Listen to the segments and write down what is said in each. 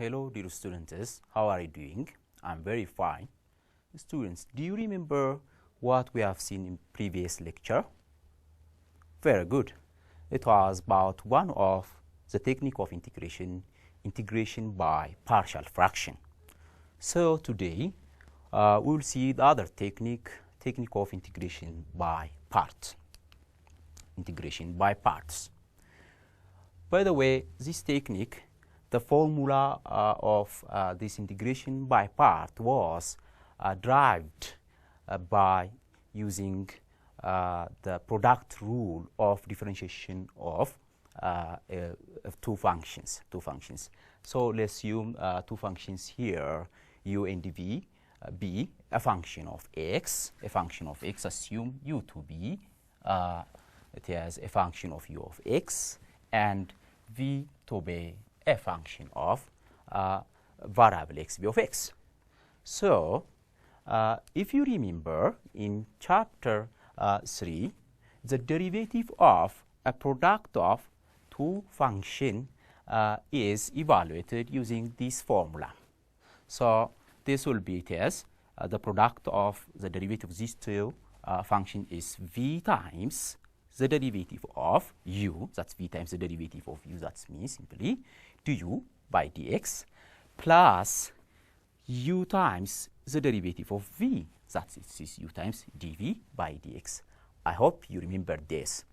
Hello dear students, how are you doing? I'm very fine. Students, do you remember what we have seen in previous lecture? Very good. It was about one of the technique of integration by partial fraction. So today we will see the other technique of integration by parts. Integration by parts. By the way, this technique, the formula of this integration by part was derived by using the product rule of differentiation of two functions. So let's assume two functions here, u and v, be a function of x. Assume u to be it is a function of u of x, and v to be a function of variable x v of x. So if you remember in chapter 3, the derivative of a product of two functions is evaluated using this formula. So this will be it as the product of the derivative of these two functions is v times the derivative of u, that's v times the derivative of u, that means simply du by dx, plus u times the derivative of v, that is u times dv by dx. I hope you remember this.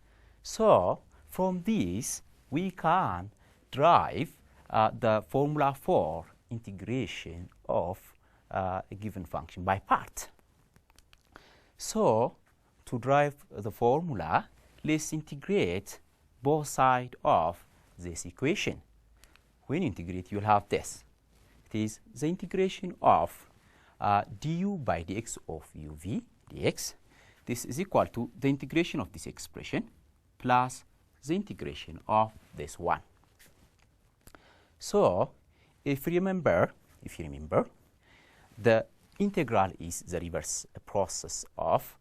So from this we can derive the formula for integration of a given function by part. So to derive the formula, let's integrate both sides of this equation. When you integrate, you'll have this. It is the integration of du by dx of uv dx. This is equal to the integration of this expression plus the integration of this one. So if you remember, the integral is the reverse process of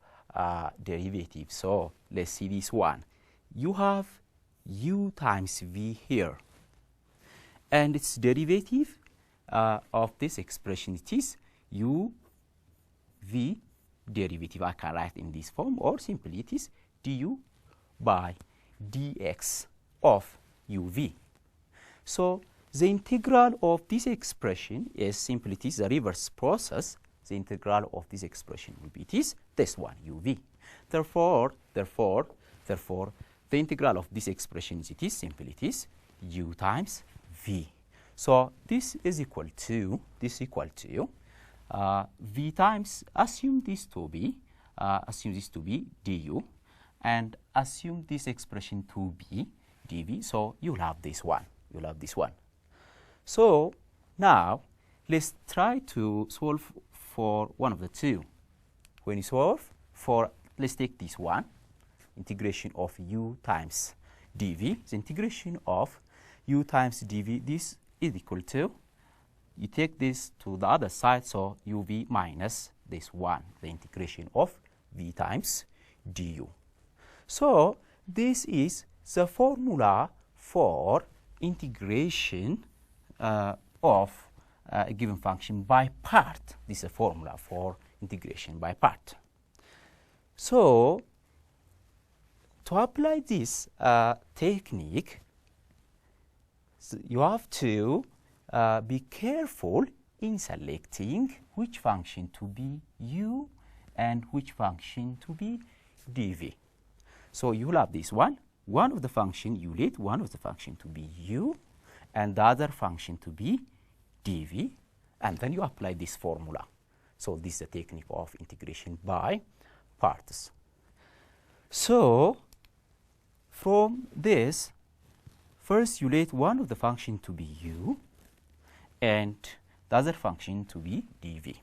derivative. So let's see this one. You have u times v here, and its derivative of this expression, it is u v derivative. I can write in this form, or simply it is du by dx of uv. So the integral of this expression is simply it is the reverse process. The integral of this expression will be it is this one, uv. Therefore, the integral of this expression is it is simply it is u times v. So this is equal to v times, assume this to be du, and assume this expression to be dv. So you'll have this one. So now let's try to solve for one of the two. When you solve for, let's take this one, integration of u times dv. The integration of u times dv, this is equal to, you take this to the other side, so uv minus this one, the integration of v times du. So this is the formula for integration of a given function by part. This is a formula for integration by part. So to apply this technique, you have to be careful in selecting which function to be u and which function to be dv. So you will have this one of the function you let one of the function to be u and the other function to be dv, and then you apply this formula. So this is the technique of integration by parts. So from this, first you let one of the function to be u and the other function to be dv.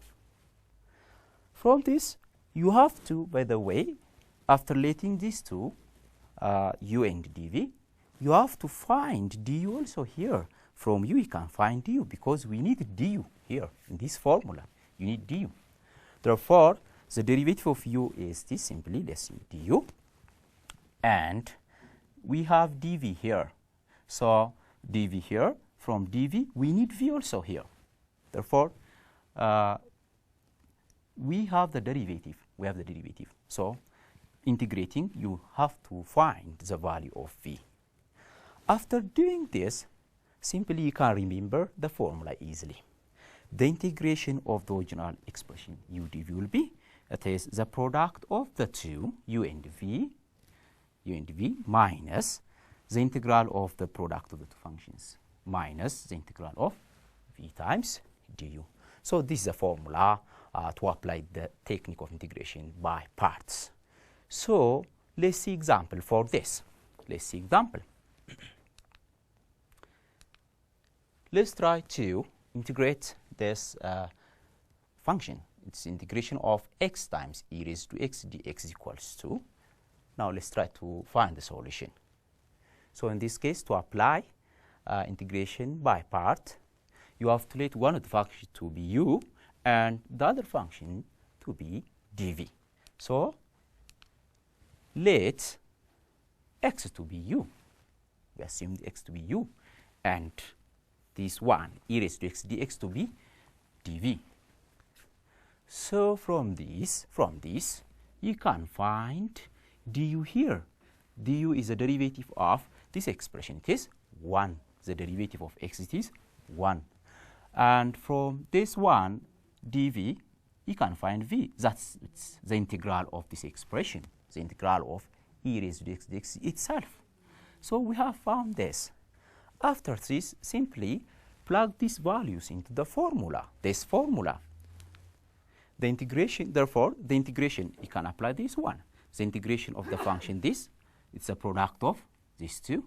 From this, you have to, by the way, after letting these two, u and dv, you have to find du also here. From u, you can find du because we need du here in this formula. You need du. Therefore, the derivative of u is this, simply let's see du, and we have dv here. So dv here, from dv, we need v also here. Therefore, we have the derivative. So, integrating, you have to find the value of v. After doing this, simply you can remember the formula easily. The integration of the original expression u dv will be, it is the product of the two u and v minus the integral of the product of the two functions minus the integral of v times du. So this is a formula to apply the technique of integration by parts. So let's see example for this. Let's try to integrate this function. It's integration of x times e raised to x dx equals to. Now let's try to find the solution. So in this case, to apply integration by part, you have to let one of the functions to be u and the other function to be dv. So let x to be u. We assume x to be u and this one e raised to x dx to be dv. So from this you can find du here. Du is the derivative of this expression. It is 1. The derivative of x, it is 1. And from this one, dv, you can find v. That's the integral of this expression, the integral of e raised to x dx itself. So we have found this. After this, simply plug these values into the formula, this formula. The integration, therefore, the integration, you can apply this one. The integration of the function this, it's a product of these two.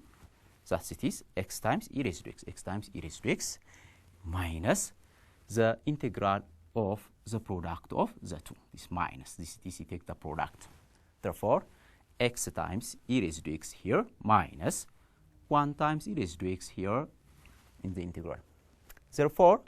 Thus it is x times e raised to x times e raised to x minus the integral of the product of the two. This minus, this you take the product. Therefore, x times e raised to x here minus 1 times e raised to x here in the integral. Therefore,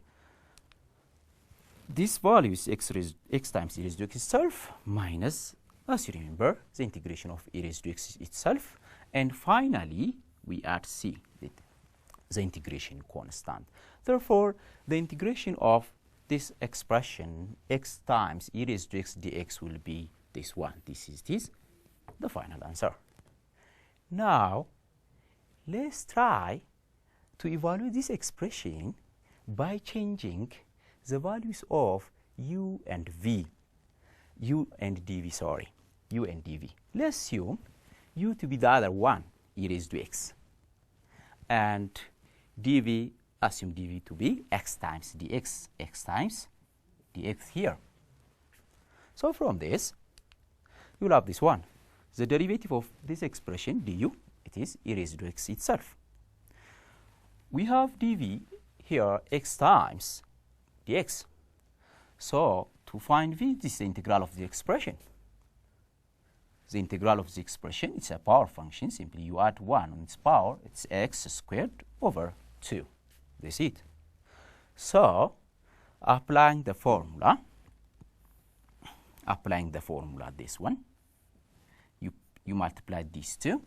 this value is x times e raised to x itself minus, as you remember, the integration of e raised to x itself. And finally, we add c, the integration constant. Therefore, the integration of this expression x times e raised to x dx will be this one. This is the final answer. Now, let's try to evaluate this expression by changing the values of u and v, u and dv, sorry, u and dv. Let's assume u to be the other one, e raised to x, and dv, assume dv to be x times dx, x times dx here. So from this, you will have this one. The derivative of this expression du, it is e raised to x itself. We have dv here x times dx. So to find v, this is the integral of the expression. The integral of the expression, it's a power function. Simply you add 1 on its power, it's x squared over 2. This is it. So applying the formula, this one, you multiply these two,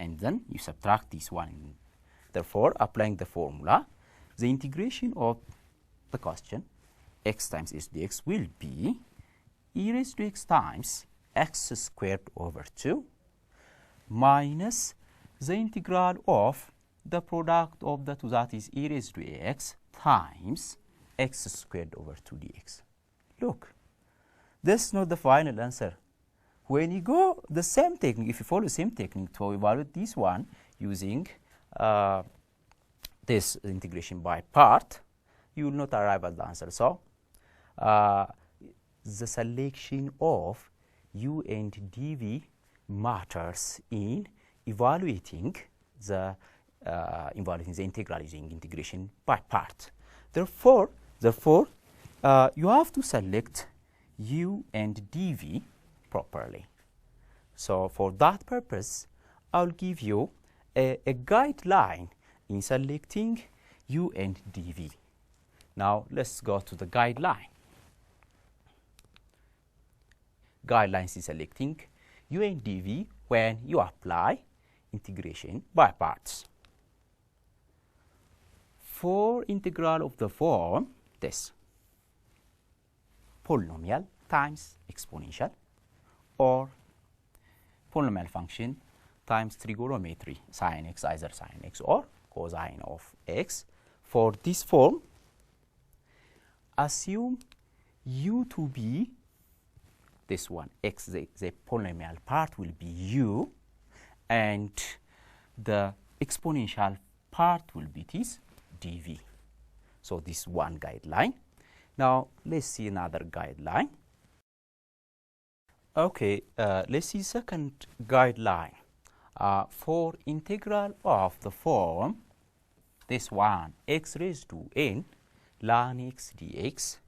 and then you subtract this one. Therefore, applying the formula, the integration of the question x times s dx will be e raised to x times x squared over 2 minus the integral of the product of the two, that is e raised to ax times x squared over 2 dx. Look, this is not the final answer. When you go the same technique, if you follow the same technique to evaluate this one using this integration by part, you will not arrive at the answer. So the selection of u and dv matters in evaluating the integral using integration by part. Therefore, you have to select u and dv properly. So for that purpose, I'll give you a guideline in selecting u and dv. Now let's go to the guideline. Guidelines is selecting u and dv when you apply integration by parts. for integral of the form this polynomial times exponential or polynomial function times trigonometry sine x, either sine x or cosine of x. For this form, assume u to be this one, x, the polynomial part will be u, and the exponential part will be this dv. So this one guideline. Now let's see another guideline. Okay, let's see second guideline. For integral of the form this one, x raised to n ln x dx.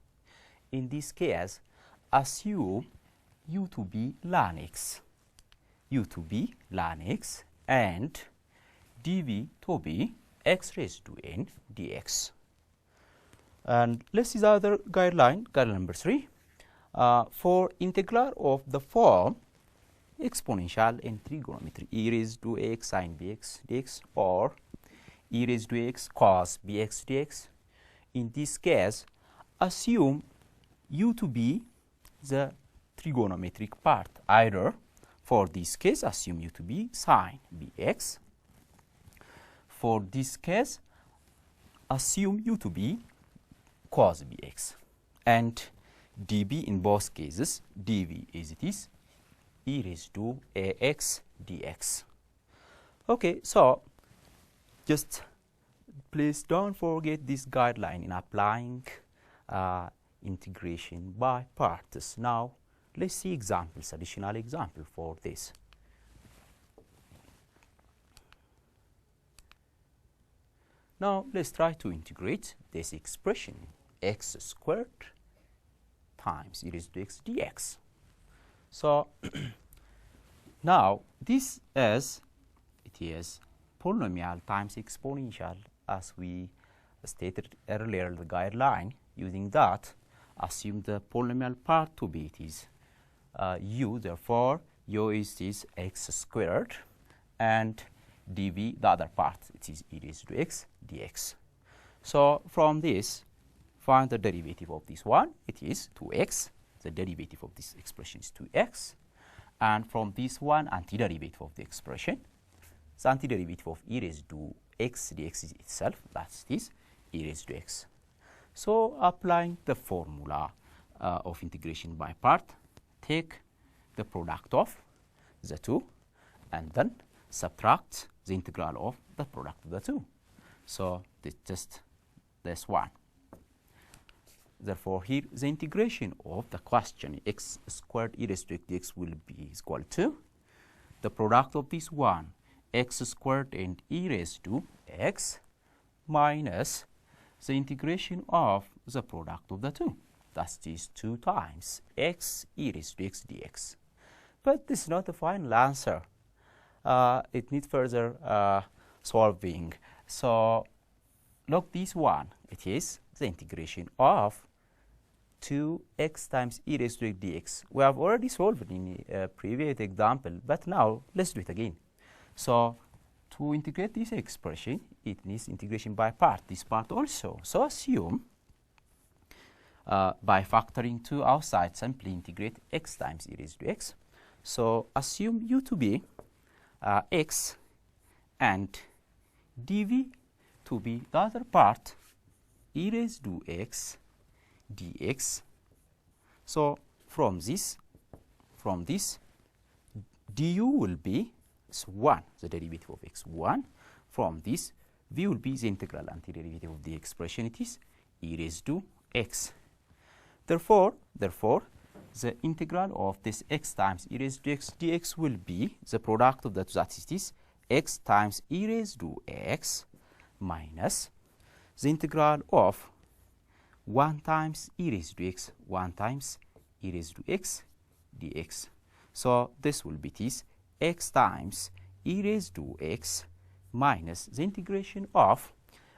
In this case, assume u to be ln x, and dv to be x raised to n dx. And let's see the other guideline, guideline number 3. For integral of the form exponential and trigonometry, e raised to x sine bx dx or e raised to x cos bx dx. In this case, assume u to be the trigonometric part. Either, for this case, assume u to be sine bx. For this case, assume u to be cos bx. And db in both cases, dv as it is e raised to ax dx. Okay, so just please don't forget this guideline in applying integration by parts. Now let's see examples, additional example for this. Now let's try to integrate this expression x squared times e raised to x dx. So now this is polynomial times exponential, as we stated earlier the guideline. Using that, assume the polynomial part to be it is u, therefore u is this x squared, and dv, the other part, it is e raised to x dx. So from this, find the derivative of this one, it is 2x, the derivative of this expression is 2x, and from this one, antiderivative of the expression, the antiderivative of e raised to x dx is itself, that's this e raised to x. So applying the formula of integration by part, take the product of the two and then subtract the integral of the product of the two. So this just this one. Therefore here the integration of the question x squared e raised to x dx will be equal to the product of this one x squared and e raised to x minus the integration of the product of the two. That's this 2 times x e raised to x dx. But this is not the final answer. It needs further solving. So look this one. It is the integration of 2x times e raised to x dx. We have already solved it in a previous example, but now let's do it again. So to integrate this expression, it needs integration by part, this part also. So assume by factoring 2 outside, simply integrate x times e raised to x. So assume u to be x and dv to be the other part e raised to x dx. So from this du will be 1, the derivative of x1. From this v will be the integral antiderivative of the expression, it is e raised to x. Therefore the integral of this x times e raised to x dx will be the product of the two, that is this x times e raised to x minus the integral of 1 times e raised to x, 1 times e raised to x dx. So this will be this x times e raised to x minus the integration of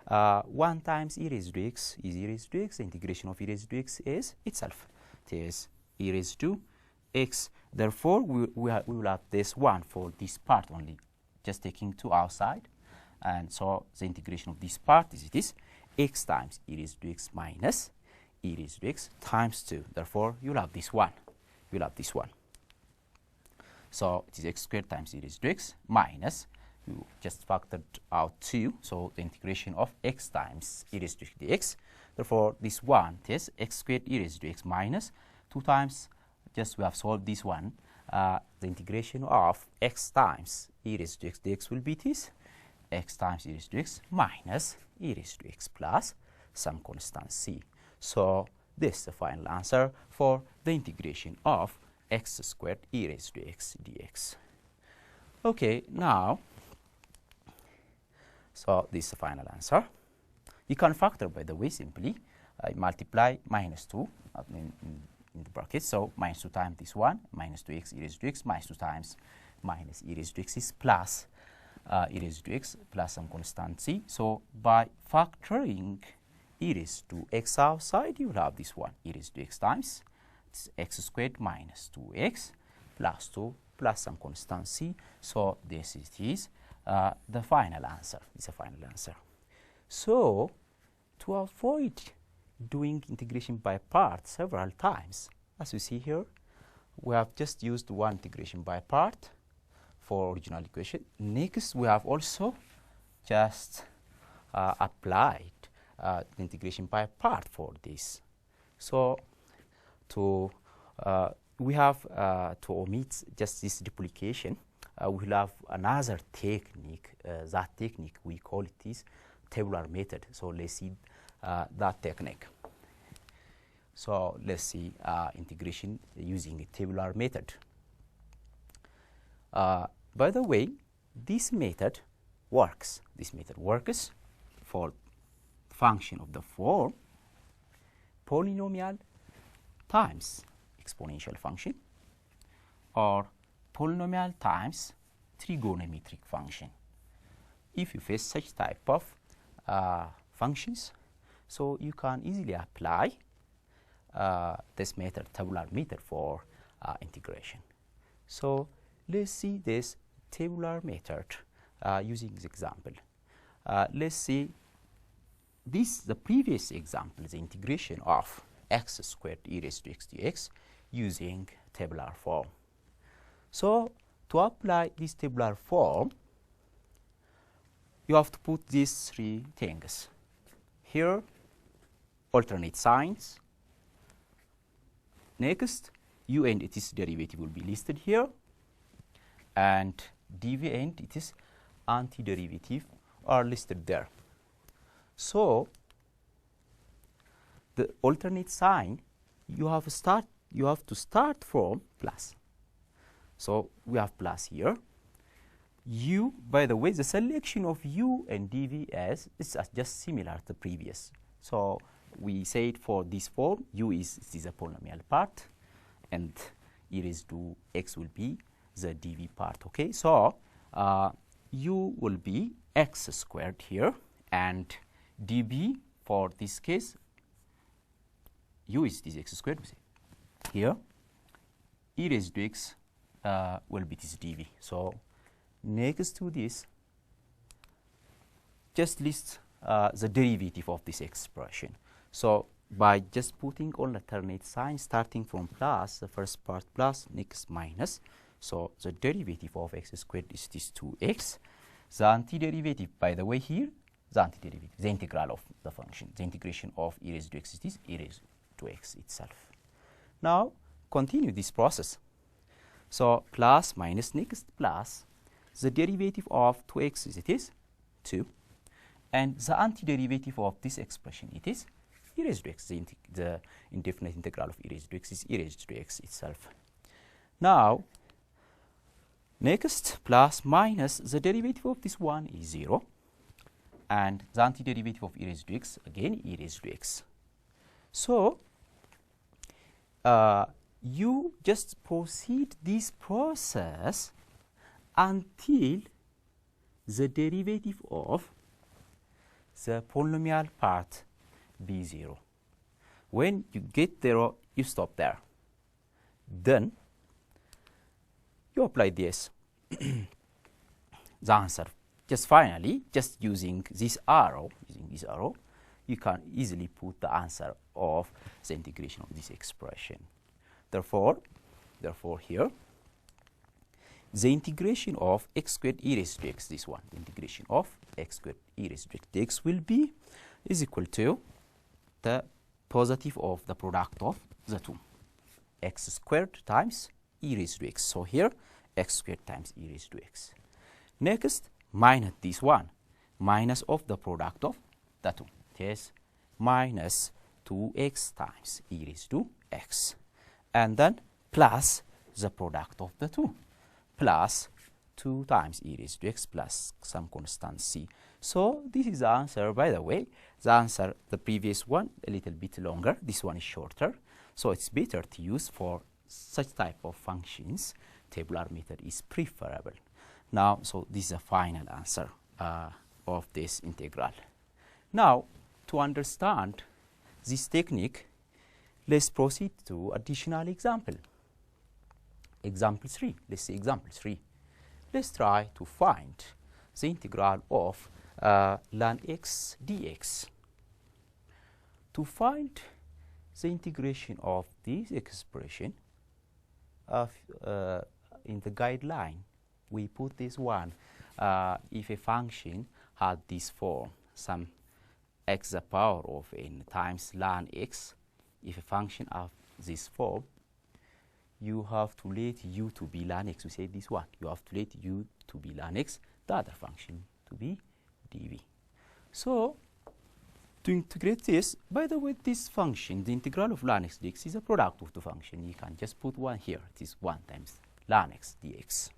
1 times e raised to x is e raised to x. The integration of e raised to x is itself. It is e raised to x. Therefore, we will have this one for this part only, just taking 2 outside. And so the integration of this part is this x times e raised to x minus e raised to x times 2. Therefore, you'll have this one. You'll have this one. So it is x squared times e raised to x minus, you just factored out 2, so the integration of x times e raised to x dx. Therefore, this one is x squared e raised to x minus 2 times, just we have solved this one, the integration of x times e raised to x dx will be this, x times e raised to x minus e raised to x plus some constant c. So this is the final answer for the integration of x squared e raised to x dx. Okay, now, so this is the final answer. You can factor, by the way, simply multiply minus 2 in the bracket. So minus 2 times this one, minus 2x e raised to x, minus 2 times minus e raised to x is plus e raised to x plus some constant c. So by factoring e raised to x outside, you will have this one, e raised to x times x squared minus 2x plus 2 plus some constant c. So this is the final answer. It's a final answer. So to avoid doing integration by parts several times, as you see here, we have just used one integration by part for original equation. Next, we have also just applied the integration by part for this. So we have to omit just this duplication. We will have another technique. That technique, we call it is tabular method. So let's see that technique. So let's see integration using a tabular method. By the way, this method works. This method works for function of the form polynomial times exponential function or polynomial times trigonometric function. If you face such type of functions, so you can easily apply this method, tabular method, for integration. So let's see this tabular method using this example. Let's see the previous example, the integration of x squared e raised to x dx using tabular form. So to apply this tabular form, you have to put these three things. Here, alternate signs. Next, u and its derivative will be listed here, and dv and its antiderivative are listed there. So the alternate sign, you have to start from plus. So we have plus here. U, by the way, the selection of u and dv is just similar to the previous. So we said for this form, u is a polynomial part, and e raised to x will be the dv part. Okay, so u will be x squared here, and dv for this case, u is this x squared here, e raised to x will be this dv. So next to this, just list the derivative of this expression. So by just putting all alternate signs starting from plus, the first part plus, next minus. So the derivative of x squared is this 2x. The antiderivative, by the way, here, the antiderivative, the integral of the function, the integration of e raised to x is this e raised to x itself. Now continue this process. So plus minus next plus, the derivative of 2x is, it is 2, and the antiderivative of this expression, it is e raised to x. The indefinite integral of e raised to x is e raised to x itself. Now next, plus minus, the derivative of this one is 0, and the antiderivative of e raised to x, again e raised to x. So you just proceed this process until the derivative of the polynomial part be 0. When you get there, you stop there. Then you apply this. The answer, just finally, just using this arrow, you can easily put the answer of the integration of this expression. Therefore here, the integration of x squared e raised to x, this one, the integration of x squared e raised to x will be is equal to the positive of the product of the two, x squared times e raised to x. So here, x squared times e raised to x. Next, minus this one, minus of the product of the two. Yes, minus 2x times e raised to x. And then plus the product of the two, plus 2 times e raised to x plus some constant c. So this is the answer. By the way, the answer, the previous one, a little bit longer. This one is shorter. So it's better to use for such type of functions. Tabular method is preferable. Now, so this is the final answer of this integral. Now, to understand this technique, let's proceed to additional example. Example 3. Let's say example 3. Let's try to find the integral of ln x dx. To find the integration of this expression in the guideline, we put this one if a function had this form, some x to the power of n times ln x. If a function of this form, you have to let u to be ln x. We say this one, you have to let u to be ln x, the other function to be dv. So, to integrate this, by the way, this function, the integral of ln x dx is a product of the function. You can just put 1 here. It is 1 times ln x dx.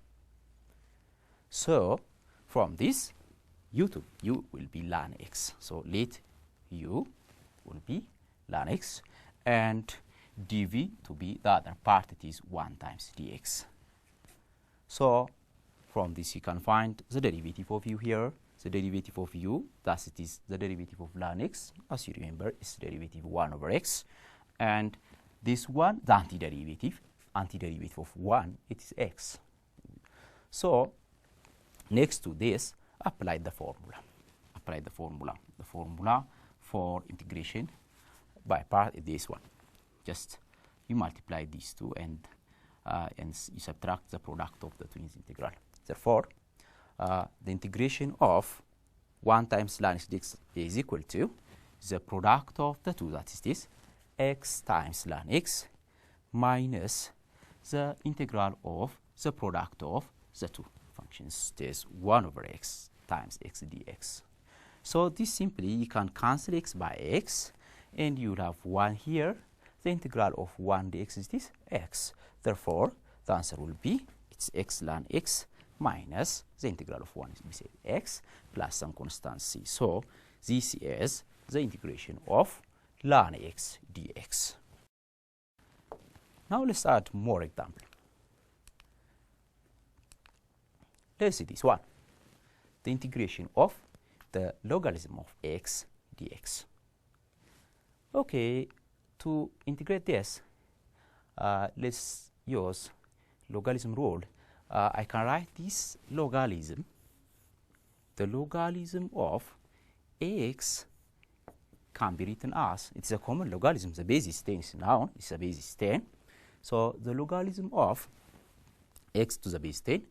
So, from this, u will be ln x. So, let u will be ln x and dv to be the other part, it is 1 times dx. So, from this you can find the derivative of u here, the derivative of u, thus it is the derivative of ln x, as you remember, is derivative 1 over x, and this one, the antiderivative of 1, it is x. So, next to this, apply the formula. The formula for integration by part is this one. Just you multiply these two and you subtract the product of the twins integral. Therefore, the integration of 1 times ln x dx is equal to the product of the two, that is this, x times ln x minus the integral of the product of the two functions, this 1 over x times x dx. So this simply, you can cancel x by x, and you will have 1 here. The integral of 1 dx is this x. Therefore, the answer will be, it's x ln x minus the integral of 1 is, we say, x plus some constant c. So, this is the integration of ln x dx. Now, let's add more example. Let's see this one, the integration of the logarithm of x dx. Okay, to integrate this, let's use logarithm rule. I can write this logarithm, the logarithm of x can be written as, it's a common logarithm, the base is 10 is now, it's a base is 10. So, the logarithm of x to the base 10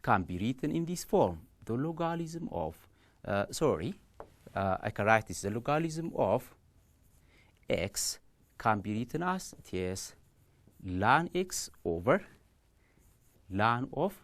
can be written in this form. The logarithm of, I can write this, the logarithm of x can be written as, it is ln x over ln of